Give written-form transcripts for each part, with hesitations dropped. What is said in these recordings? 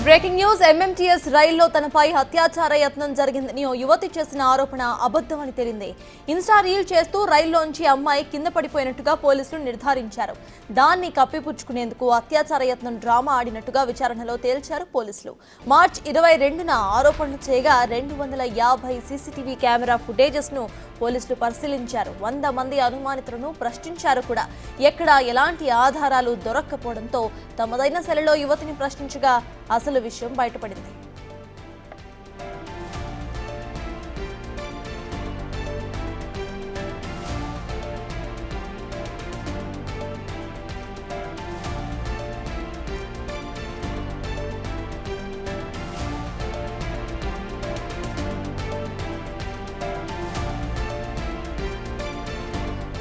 Breaking news MMTS రైల్లో తనపై అత్యాచార యత్నం జరిగిందని ఓ యువతి చేసిన ఆరోపణ అబద్ధమని తేలింది. ఇన్స్టా రీల్ చేస్తూ రైల్లోంచి అమ్మాయి కింద పడిపోయినట్టుగా పోలీసులు నిర్ధారించారు. దాన్ని కప్పిపుచ్చుకునేందుకు అత్యాచార యత్నం డ్రామా ఆడినట్టుగా విచారణలో తేల్చారు పోలీసులు. మార్చి 22న ఆరోపణలు చేయగా 250 సీసీటీవీ కెమెరా ఫుటేజెస్ ను పోలీసులు పరిశీలించారు. 100 మంది అనుమానితులను ప్రశ్నించారు కూడా. ఎక్కడా ఎలాంటి ఆధారాలు దొరక్కపోవడంతో తమదైన శైలిలో యువతిని ప్రశ్నించగా అసలు విషయం బయటపడింది.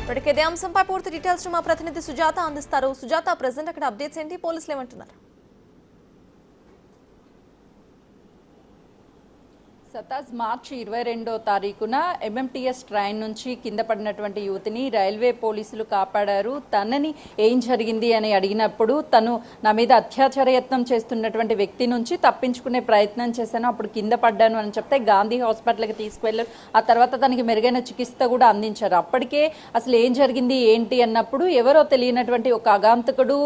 ఇప్పటికే ఇదే అంశంపై పూర్తి డీటెయిల్స్ మా ప్రతినిధి సుజాత అందిస్తారు. సుజాత, ప్రెసెంట్ అక్కడ అప్డేట్స్ ఏంటి? పోలీసులు ఏమంటున్నారు? సతాజ్ మార్చి 22వ తారీఖున ఎంఎంటీఎస్ ట్రైన్ నుంచి కింద పడినటువంటి యువతిని రైల్వే పోలీసులు కాపాడారు. తనని ఏం జరిగింది అని అడిగినప్పుడు తను నా మీద అత్యాచార యత్నం చేస్తున్నటువంటి వ్యక్తి నుంచి తప్పించుకునే ప్రయత్నం చేశాను, అప్పుడు కింద పడ్డాను అని చెప్తే గాంధీ హాస్పిటల్కి తీసుకువెళ్ళారు. ఆ తర్వాత తనకి మెరుగైన చికిత్స కూడా అందించారు. అప్పటికే అసలు ఏం జరిగింది ఏంటి అన్నప్పుడు ఎవరో తెలియనటువంటి ఒక అగాంతకుడు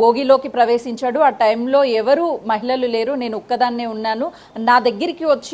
బోగిలోకి ప్రవేశించాడు. ఆ టైంలో ఎవరు మహిళలు లేరు, నేను ఒక్కదాన్నే ఉన్నాను. నా దగ్గరికి వచ్చి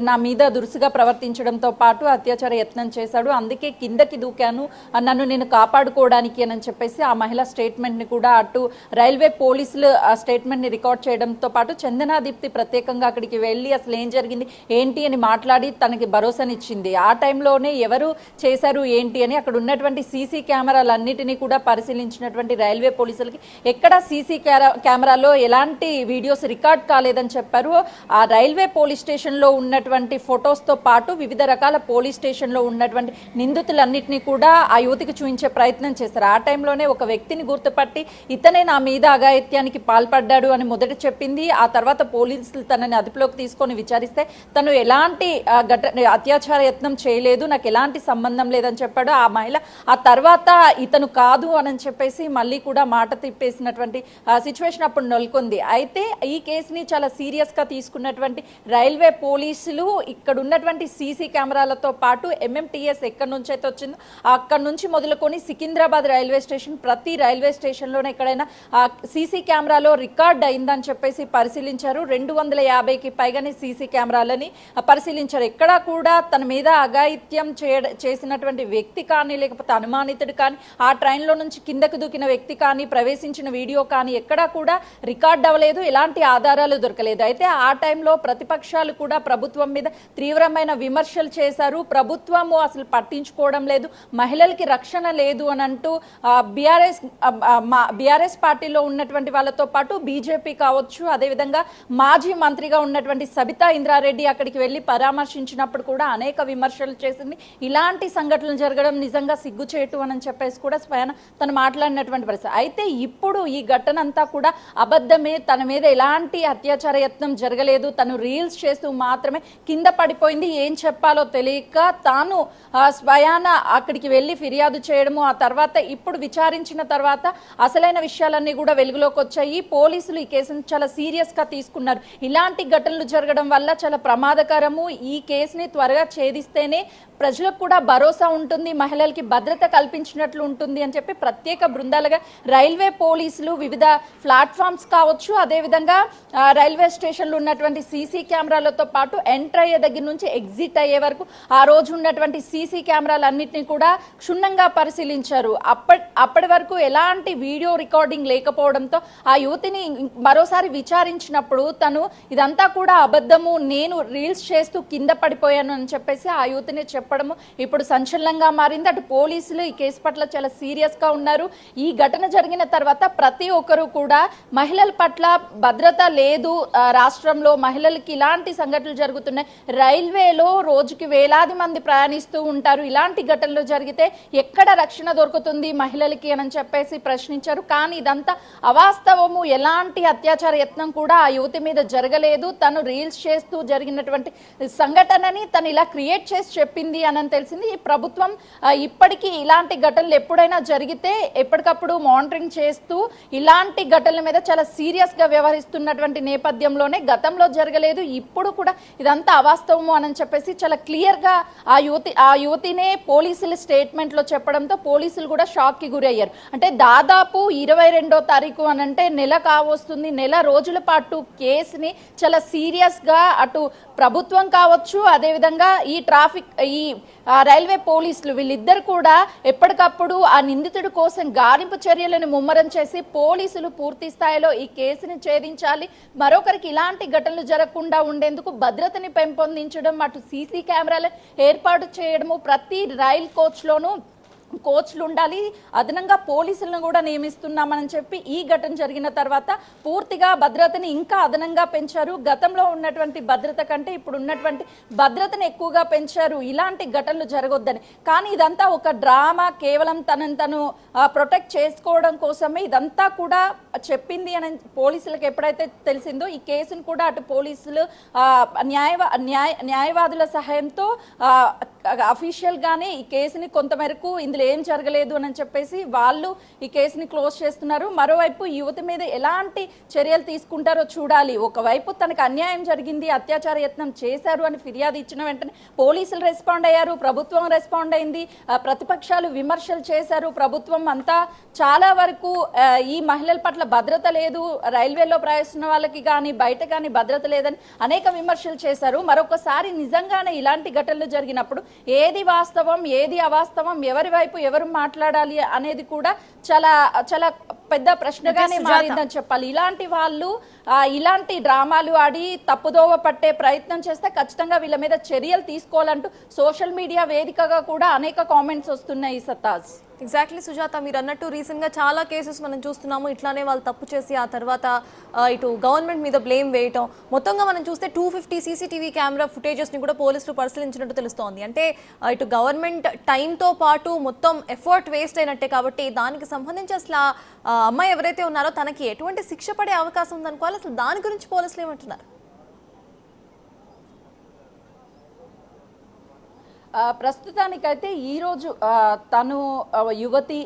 నా మీద దురుసుగా ప్రవర్తించడంతో పాటు అత్యాచార యత్నం చేశాడు. అందుకే కిందకి దూకాను, నన్ను నేను కాపాడుకోవడానికి అని చెప్పేసి ఆ మహిళ స్టేట్మెంట్ని కూడా అటు రైల్వే పోలీసులు ఆ స్టేట్మెంట్ని రికార్డ్ చేయడంతో పాటు చందనాదీప్తి ప్రత్యేకంగా అక్కడికి వెళ్ళి అసలు ఏం జరిగింది ఏంటి అని మాట్లాడి తనకి భరోసానిచ్చింది. ఆ టైంలోనే ఎవరు చేశారు ఏంటి అని అక్కడ ఉన్నటువంటి సీసీ కెమెరాలన్నిటినీ కూడా పరిశీలించినటువంటి రైల్వే పోలీసులకి ఎక్కడ సీసీ కెమెరాలో ఎలాంటి వీడియోస్ రికార్డ్ కాలేదని చెప్పారు. ఆ రైల్వే పోలీస్ స్టేషన్లో ఉన్నటువంటి ఫొటోస్తో పాటు వివిధ రకాల పోలీస్ స్టేషన్లో ఉన్నటువంటి నిందితులన్నింటినీ కూడా ఆ యువతికి చూపించే ప్రయత్నం చేశారు. ఆ టైంలోనే ఒక వ్యక్తిని గుర్తుపట్టి ఇతనే నా మీద అఘాయిత్యానికి పాల్పడ్డాడు అని మొదట చెప్పింది. ఆ తర్వాత పోలీసులు తనని అదుపులోకి తీసుకొని విచారిస్తే తను ఎలాంటి అత్యాచార యత్నం చేయలేదు, నాకు ఎలాంటి సంబంధం లేదని చెప్పాడు ఆ మహిళ. ఆ తర్వాత ఇతను కాదు అని చెప్పేసి మళ్ళీ కూడా మాట తిప్పేసినటువంటి సిచ్యువేషన్ అప్పుడు నెలకొంది. అయితే ఈ కేసుని చాలా సీరియస్గా తీసుకున్నటువంటి రైల్వే పోలీసులు ఇక్కడ ఉన్నటువంటి సీసీ కెమెరాలతో పాటు ఎంఎంటీఎస్ ఎక్కడి నుంచి అయితే వచ్చిందో అక్కడ నుంచి మొదలుకొని సికింద్రాబాద్ రైల్వే స్టేషన్ ప్రతి రైల్వే స్టేషన్లోనే ఎక్కడైనా సీసీ కెమెరాలో రికార్డ్ అయిందని చెప్పేసి పరిశీలించారు. 250కి పైగానే సీసీ కెమెరాలని పరిశీలించారు. ఎక్కడా కూడా తన మీద అఘాయిత్యం చేసినటువంటి వ్యక్తి కానీ లేకపోతే అనుమానితుడు కానీ ఆ ట్రైన్లో నుంచి కిందకు దూకిన వ్యక్తి కానీ ప్రవేశించిన వీడియో కానీ ఎక్కడా కూడా రికార్డ్ అవ్వలేదు, ఎలాంటి ఆధారాలు దొరకలేదు. అయితే ఆ టైంలో ప్రతిపక్షాలు కూడా ప్రభుత్వం మీద తీవ్రమైన విమర్శలు చేశారు. ప్రభుత్వము అసలు పట్టించుకోవడం లేదు, మహిళలకి రక్షణ లేదు అని అంటూ బీఆర్ఎస్ పార్టీలో ఉన్నటువంటి వాళ్ళతో పాటు బీజేపీ కావచ్చు, అదేవిధంగా మాజీ మంత్రిగా ఉన్నటువంటి సబితా ఇంద్రారెడ్డి అక్కడికి వెళ్ళి పరామర్శించినప్పుడు కూడా అనేక విమర్శలు చేసింది. ఇలాంటి సంఘటనలు జరగడం నిజంగా సిగ్గుచేటు అని చెప్పేసి కూడా స్వయాన తను మాట్లాడినటువంటి పరిస్థితి. అయితే ఇప్పుడు ఈ ఘటన అంతా కూడా అబద్ధమే, తన మీద ఎలాంటి అత్యాచార యత్నం జరగలేదు, తను రీల్స్ చేస్తూ మాత్రమే కింద పడిపోయింది, ఏం చెప్పాలో తెలియక తాను స్వయాన అక్కడికి వెళ్ళి ఫిర్యాదు చేయడము. ఆ తర్వాత ఇప్పుడు విచారించిన తర్వాత అసలైన విషయాలన్నీ కూడా వెలుగులోకి వచ్చాయి. పోలీసులు ఈ కేసును చాలా సీరియస్గా తీసుకున్నారు. ఇలాంటి ఘటనలు జరగడం వల్ల చాలా ప్రమాదకరము. ఈ కేసుని త్వరగా ఛేదిస్తేనే ప్రజలకు కూడా భరోసా ఉంటుంది, మహిళలకి భద్రత కల్పించినట్లు ఉంటుంది అని చెప్పి ప్రత్యేక బృందాలుగా రైల్వే పోలీసులు వివిధ ప్లాట్ఫామ్స్ కావచ్చు, అదేవిధంగా రైల్వే స్టేషన్లో ఉన్నటువంటి సీసీ కెమెరాలతో పాటు ఎంటర్ అయ్యే దగ్గర నుంచి ఎగ్జిట్ అయ్యే వరకు ఆ రోజు ఉన్నటువంటి సీసీ కెమెరాలన్నింటినీ కూడా క్షుణ్ణంగా పరిశీలించారు. అప్పటి వరకు ఎలాంటి వీడియో రికార్డింగ్ లేకపోవడంతో ఆ యువతిని మరోసారి విచారించినప్పుడు తను ఇదంతా కూడా అబద్ధము, నేను రీల్స్ చేస్తూ కింద పడిపోయాను అని చెప్పేసి ఆ యువతిని చెప్పడము ఇప్పుడు సంచలనంగా మారింది. అటు పోలీసులు ఈ కేసు పట్ల చాలా సీరియస్గా ఉన్నారు. ఈ ఘటన జరిగిన తర్వాత ప్రతి ఒక్కరూ కూడా మహిళల పట్ల భద్రత లేదు రాష్ట్రంలో, మహిళలకి ఇలాంటి సంఘటనలు ఇన్సిడెంట్లు జరుగుతున్నాయి. రైల్వేలో రోజుకి వేలాది మంది ప్రయాణిస్తూ ఉంటారు. ఇలాంటి ఘటనలు జరిగితే ఎక్కడ రక్షణ దొరుకుతుంది మహిళలకి అని చెప్పేసి ప్రశ్నించారు. కానీ ఇదంతా అవాస్తవము, ఎలాంటి అత్యాచార యత్నం కూడా ఆ యువతి మీద జరగలేదు. తను రీల్స్ చేస్తూ జరిగినటువంటి సంఘటనని తను ఇలా క్రియేట్ చేసి చెప్పింది అని తెలిసింది. ఈ ప్రభుత్వం ఇప్పటికీ ఇలాంటి ఘటనలు ఎప్పుడైనా జరిగితే ఎప్పటికప్పుడు మానిటరింగ్ చేస్తూ ఇలాంటి ఘటనల మీద చాలా సీరియస్ గా వ్యవహరిస్తున్నటువంటి నేపథ్యంలోనే గతంలో జరగలేదు, ఇప్పుడు కూడా ఇదంతా అవాస్తవము అని చెప్పేసి చాలా క్లియర్ గా ఆ యువతినే పోలీసుల స్టేట్మెంట్ లో చెప్పడంతో పోలీసులు కూడా షాక్ కి గురయ్యారు. అంటే దాదాపు 22వ తారీఖు అనంటే నెల కావస్తుంది. నెల రోజుల పాటు కేసుని చాలా సీరియస్ గా అటు ప్రభుత్వం కావచ్చు, అదేవిధంగా ఈ రైల్వే పోలీసులు వీళ్ళిద్దరు కూడా ఎప్పటికప్పుడు ఆ నిందితుడి కోసం గాలింపు చర్యలను ముమ్మరం చేసి పోలీసులు పూర్తి స్థాయిలో ఈ కేసుని ఛేదించాలి, మరొకరికి ఇలాంటి ఘటనలు జరగకుండా ఉండేందుకు భద్రతని పెంపొందించడం, అటు సీసీ కెమెరాలు ఏర్పాటు చేయడము, ప్రతి రైల్ కోచ్లోనూ కోచ్లు ఉండాలి, అదనంగా పోలీసులను కూడా నియమిస్తున్నామని చెప్పి ఈ ఘటన జరిగిన తర్వాత పూర్తిగా భద్రతని ఇంకా అదనంగా పెంచారు. గతంలో ఉన్నటువంటి భద్రత కంటే ఇప్పుడు ఉన్నటువంటి భద్రతను ఎక్కువగా పెంచారు ఇలాంటి ఘటనలు జరగొద్దని. కానీ ఇదంతా ఒక డ్రామా, కేవలం తను ప్రొటెక్ట్ చేసుకోవడం కోసమే ఇదంతా కూడా చెప్పింది అని పోలీసులకు ఎప్పుడైతే తెలిసిందో ఈ కేసును కూడా అటు పోలీసులు న్యాయవాదుల సహాయంతో అఫీషియల్ గానే ఈ కేసుని కొంతమేరకు ఇందులో ఏం జరగలేదు అని చెప్పేసి వాళ్ళు ఈ కేసుని క్లోజ్ చేస్తున్నారు. మరోవైపు యువతి మీద ఎలాంటి చర్యలు తీసుకుంటారో చూడాలి. ఒకవైపు తనకు అన్యాయం జరిగింది, అత్యాచార యత్నం చేశారు అని ఫిర్యాదు ఇచ్చిన వెంటనే పోలీసులు రెస్పాండ్ అయ్యారు, ప్రభుత్వం రెస్పాండ్ అయింది, ప్రతిపక్షాలు విమర్శలు చేశారు. ప్రభుత్వం అంతా చాలా వరకు ఈ మహిళల పట్ల భద్రత లేదు, రైల్వేలో ప్రయాణిస్తున్న వాళ్ళకి కానీ బయట కానీ భద్రత లేదని అనేక విమర్శలు చేశారు. మరొకసారి నిజంగానే ఇలాంటి ఘటనలు జరిగినప్పుడు ఏది వాస్తవం, ఏది అవాస్తవం, ఎవరి వైపు ఎవరు మాట్లాడాలి అనేది కూడా చాలా చాలా పెద్ద ప్రశ్నగానే మారిందని చెప్పాలి. ఇలాంటి వాళ్ళు ఇలాంటి డ్రామాలు ఆడి తప్పుదోవ పట్టే ప్రయత్నం చేస్తే ఖచ్చితంగా వీళ్ళ మీద చర్యలు తీసుకోవాలంటూ సోషల్ మీడియా వేదికగా కూడా అనేక కామెంట్స్ వస్తున్నాయి. సతాజ్, ఎగ్జాక్ట్లీ సుజాత, మీరు అన్నట్టు రీసెంట్గా చాలా కేసెస్ మనం చూస్తున్నాము. ఇట్లానే వాళ్ళు తప్పు చేసి ఆ తర్వాత ఇటు గవర్నమెంట్ మీద బ్లేమ్ వేయటం. మొత్తంగా మనం చూస్తే 250 సీసీటీవీ కెమెరా ఫుటేజెస్ని కూడా పోలీసులు పరిశీలించినట్టు తెలుస్తోంది. అంటే ఇటు గవర్నమెంట్ టైంతో పాటు మొత్తం ఎఫర్ట్ వేస్ట్ అయినట్టే. కాబట్టి దానికి సంబంధించి అసలు అమ్మాయి ఎవరైతే ఉన్నారో తనకి ఎటువంటి శిక్ష పడే అవకాశం ఉందనుకోవాలి. అసలు దాని గురించి పోలీసులు ఏమంటున్నారు? ప్రస్తుతానికైతే ఈరోజు తను యువతి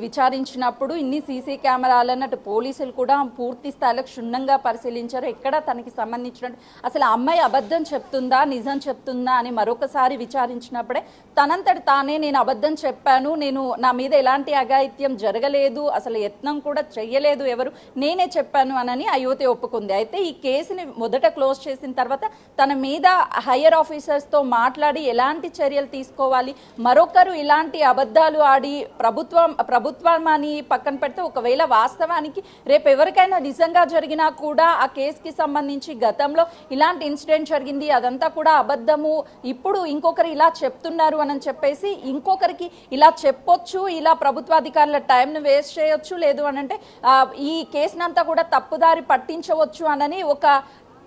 విచారించినప్పుడు ఇన్ని సీసీ కెమెరాలను అటు పోలీసులు కూడా పూర్తి స్థాయిలో క్షుణ్ణంగా పరిశీలించారు. ఎక్కడ తనకి సంబంధించినట్టు అసలు అమ్మాయి అబద్ధం చెప్తుందా నిజం చెప్తుందా అని మరొకసారి విచారించినప్పుడే తనంతటి తానే నేను అబద్ధం చెప్పాను, నేను నా మీద ఎలాంటి అఘాయిత్యం జరగలేదు, అసలు యత్నం కూడా చెయ్యలేదు, ఎవరు నేనే చెప్పాను అని ఆ యువతి ఒప్పుకుంది. అయితే ఈ కేసుని మొదట క్లోజ్ చేసిన తర్వాత తన మీద హయ్యర్ ఆఫీసర్స్తో మాట్లాడి ఎలాంటి చర్యలు తీసుకోవాలి, మరొకరు ఇలాంటి అబద్ధాలు ఆడి ప్రభుత్వాన్ని పక్కన పెడితే ఒకవేళ వాస్తవానికి రేపు ఎవరికైనా నిజంగా జరిగినా కూడా ఆ కేసుకి సంబంధించి గతంలో ఇలాంటి ఇన్సిడెంట్ జరిగింది, అదంతా కూడా అబద్ధము, ఇప్పుడు ఇంకొకరు ఇలా చెప్తున్నారు అని చెప్పేసి ఇంకొకరికి ఇలా చెప్పొచ్చు, ఇలా ప్రభుత్వాధికారుల టైంను వేస్ట్ చేయొచ్చు, లేదు అనంటే ఈ కేసునంతా కూడా తప్పుదారి పట్టించవచ్చు అని ఒక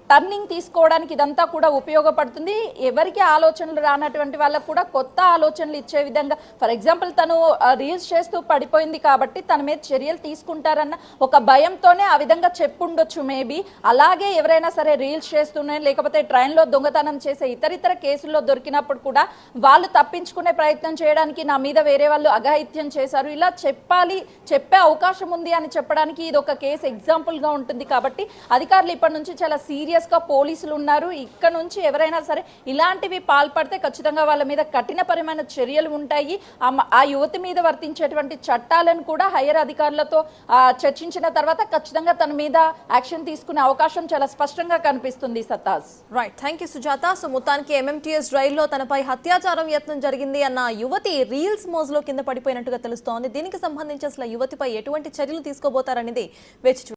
టర్నింగ్ తీసుకోవడానికి ఇదంతా కూడా ఉపయోగపడుతుంది. ఎవరికి ఆలోచనలు రానటువంటి వాళ్ళకు కూడా కొత్త ఆలోచనలు ఇచ్చే విధంగా, ఫర్ ఎగ్జాంపుల్ తను రీల్స్ చేస్తూ పడిపోయింది కాబట్టి తన మీద చర్యలు తీసుకుంటారన్న ఒక భయంతోనే ఆ విధంగా చెప్పుండొచ్చు మేబీ. అలాగే ఎవరైనా సరే రీల్స్ చేస్తూనే లేకపోతే ట్రైన్లో దొంగతనం చేసే ఇతరితర కేసుల్లో దొరికినప్పుడు కూడా వాళ్ళు తప్పించుకునే ప్రయత్నం చేయడానికి నా మీద వేరే వాళ్ళు అఘాయిత్యం చేశారు ఇలా చెప్పే అవకాశం ఉంది అని చెప్పడానికి ఇది ఒక కేసు ఎగ్జాంపుల్గా ఉంటుంది. కాబట్టి అధికారులు ఇప్పటి నుంచి చాలా సీరియస్ గా పోలీసులు ఉన్నారు. ఇక్కడ నుంచి ఎవరైనా సరే ఇలాంటివి పాల్పడితే ఖచ్చితంగా వాళ్ళ మీద కఠినపరమైన చర్యలు ఉంటాయి. ఆ యువతి మీద వర్తించేటువంటి చట్టాలను కూడా హైయర్ అధికారులతో చర్చించిన తర్వాత ఖచ్చితంగా తన మీద యాక్షన్ తీసుకునే అవకాశం చాలా స్పష్టంగా కనిపిస్తుంది. Sataj, right, thank you Sujatha. So మొత్తానికి ఎంఎంటీఎస్ రైల్లో తనపై హత్యాచారం యత్నం జరిగింది అన్న యువతి రీల్స్ మోజులో కింద పడిపోయినట్టుగా తెలుస్తోంది. దీనికి సంబంధించి అసలు యువతిపై ఎటువంటి చర్యలు తీసుకోబోతారనేది వేచి